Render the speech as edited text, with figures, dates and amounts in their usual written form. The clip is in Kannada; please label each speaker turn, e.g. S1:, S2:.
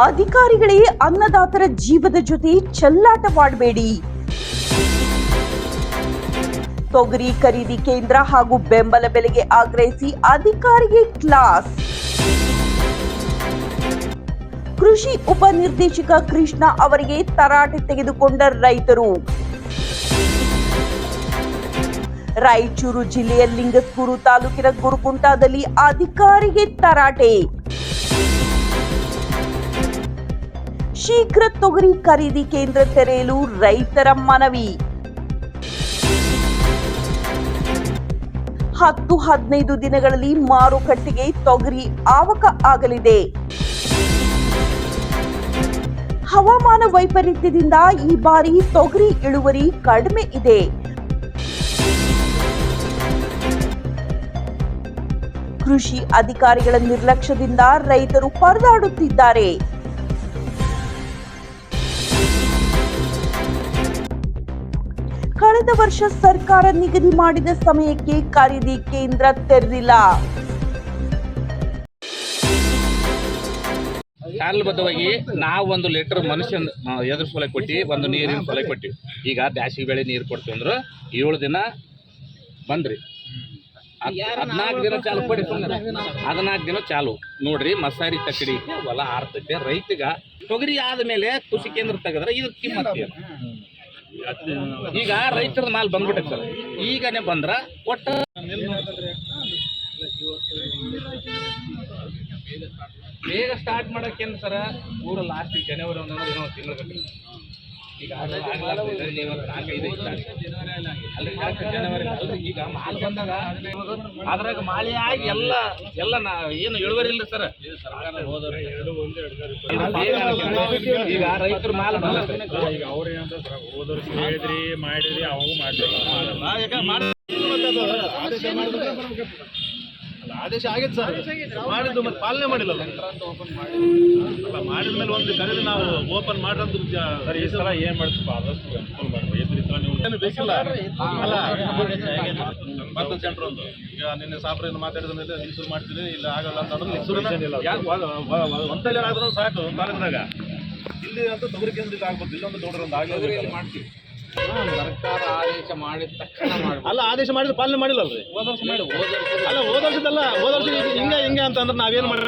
S1: ಅಧಿಕಾರಿಗಳೇ ಅನ್ನದಾತರ ಜೀವದ ಜೊತೆ ಚೆಲ್ಲಾಟವಾಡಬೇಡಿ. ತೊಗರಿ ಖರೀದಿ ಕೇಂದ್ರ ಹಾಗೂ ಬೆಂಬಲ ಬೆಲೆಗೆ ಆಗ್ರಹಿಸಿ ಅಧಿಕಾರಿಗೆ ಕ್ಲಾಸ್. ಕೃಷಿ ಉಪನಿರ್ದೇಶಕ ಕೃಷ್ಣ ಅವರಿಗೆ ತರಾಟೆ ತೆಗೆದುಕೊಂಡ ರೈತರು. ರಾಯಚೂರು ಜಿಲ್ಲೆಯ ಲಿಂಗಸ್ಗೂರು ತಾಲೂಕಿನ ಗುರುಕುಂಟದಲ್ಲಿ ಅಧಿಕಾರಿಗೆ ತರಾಟೆ. ಶೀಘ್ರ ತೊಗರಿ ಖರೀದಿ ಕೇಂದ್ರ ತೆರೆಯಲು ರೈತರ ಮನವಿ. 10-15 ದಿನಗಳಲ್ಲಿ ಮಾರುಕಟ್ಟೆಗೆ ತೊಗರಿ ಆವಕ ಆಗಲಿದೆ. ಹವಾಮಾನ ವೈಪರೀತ್ಯದಿಂದ ಈ ಬಾರಿ ತೊಗರಿ ಇಳುವರಿ ಕಡಿಮೆ ಇದೆ. ಕೃಷಿ ಅಧಿಕಾರಿಗಳ ನಿರ್ಲಕ್ಷ್ಯದಿಂದ ರೈತರು ಪರದಾಡುತ್ತಿದ್ದಾರೆ. ಕಳೆದ ವರ್ಷ ಸರ್ಕಾರ ನಿಗದಿ ಮಾಡಿದ ಸಮಯಕ್ಕೆ ಖರೀದಿ ಕೇಂದ್ರ ತೆರೆದಿಲ್ಲ.
S2: ಕಾಲಬದ್ಧವಾಗಿ ನಾವು 1 ಲೀಟರ್ ಮನುಷ್ಯನ ಎದುರು ಸೊಲೆ ಕೊಟ್ಟು ಒಂದು ನೀರಿನ ಸೊಲೆ ಕೊಟ್ಟಿವಿ. ಈಗ ಬ್ಯಾಸಿಗೆ ಬೆಳೆ ನೀರು ಕೊಡ್ತೀವಿ ಅಂದ್ರೆ 7 ದಿನ ಬಂದ್ರಿ, 14 ದಿನ ಚಾಲು ಕೊಡಿ. 14 ದಿನ ಚಾಲು ನೋಡ್ರಿ. ಮಸಾರಿ ತಕ್ಕಡಿ ಹೊಲ ಆರ್ತೈತೆ. ರೈತಗ ತೊಗರಿ ಆದ್ಮೇಲೆ ಕೃಷಿ ಕೇಂದ್ರ ತೆಗೆದ್ರೆ ಇದ್ರ ಕಿಮ್ಮತ್ ಏನು? ಈಗ ರೈತರ ಮಾಲ್ ಬಂದ್ಬಿಟ್ಟೈತೆ ಸರ್. ಈಗನೇ ಬಂದ್ರ ಒಟ್ಟು ಬೇಗ ಸ್ಟಾರ್ಟ್ ಮಾಡಕ್ಕೇನು ಸರ, ಪೂರ ಲಾಸ್ಟ್ ಜನವರಿ ಏನೋ ತಿಂಗಳು ಈಗ ನೀವು 4-5 ಜನವರಿ ಅಲ್ರಿ. ಈಗ ಮಾಲ್ ಬಂದಾಗ ಅದ್ರಾಗ ಮಾಳಿ ಆಗಿ ಎಲ್ಲ ಏನು ಇಳುವರಿ ಇಲ್ಲ ಸರ್. ಈಗ ರೈತರ ಮಾಲ್
S3: ಈಗ ಅವ್ರು ಏನಂತ ಹೋದ ವರ್ಷ ಹೇಳಿದ್ರಿ ಮಾಡಿದ್ರಿ ಅವಾಗ ಆದೇಶ ಆಗಿತ್ತು ಸರ್, ಮಾಡಿದ್ದು ಮತ್ತೆ ಪಾಲನೆ ಮಾಡಿಲ್ಲ. ಅಲ್ಲ ಮಾಡಿದ್ಮೇಲೆ ಒಂದು ಕರೆದು ನಾವು ಓಪನ್ ಮಾಡ್ರಂತ ಸರ್. ಈ ಸಲ ಏನ್ ಮಾಡ್ತೀವಿ ಆದಷ್ಟು ಅನುಕೂಲ ಮಾಡಿ. ನೀವು ಬೇಕಿಲ್ಲ ಅಲ್ಲ ಮತ್ತೊಂದು ಸೆಂಟ್ರ್ ಒಂದು ಈಗ ನಿನ್ನೆ ಸಾಬ್ರಿಂದ ಮಾತಾಡಿದ ಮೇಲೆ ಶುರು ಮಾಡ್ತೀವಿ. ಇಲ್ಲ ಆಗಲ್ಲ ಅಂತಂದ್ರೆ ಒಂದಲ್ಲಿ ಆದ್ರೂ ಸಾಕು ತಾಲೂಕಿನಾಗ. ಇಲ್ಲಿ ಅಂತ ತೊಗರಿ ಕೇಂದ್ರ ಆಗ್ಬೋದು. ಇಲ್ಲೊಂದು ದೊಡ್ಡ ಒಂದು ಆಗಲಿ ಮಾಡ್ತೀವಿ.
S2: ಸರ್ಕಾರ ಆದೇಶ ಮಾಡಿದ ತಕ್ಷಣ
S3: ಅಲ್ಲ, ಆದೇಶ ಮಾಡಿದ್ರೆ ಪಾಲನೆ ಮಾಡಿಲ್ಲ ಅಲ್ರಿ. ಹೋದ ವರ್ಷ ಅಲ್ಲ, ಹೋದ ವರ್ಷದಲ್ಲ, ಹೋದ ವರ್ಷ ಹಿಂಗೆ ಅಂತಂದ್ರೆ ನಾವೇನು ಮಾಡಿ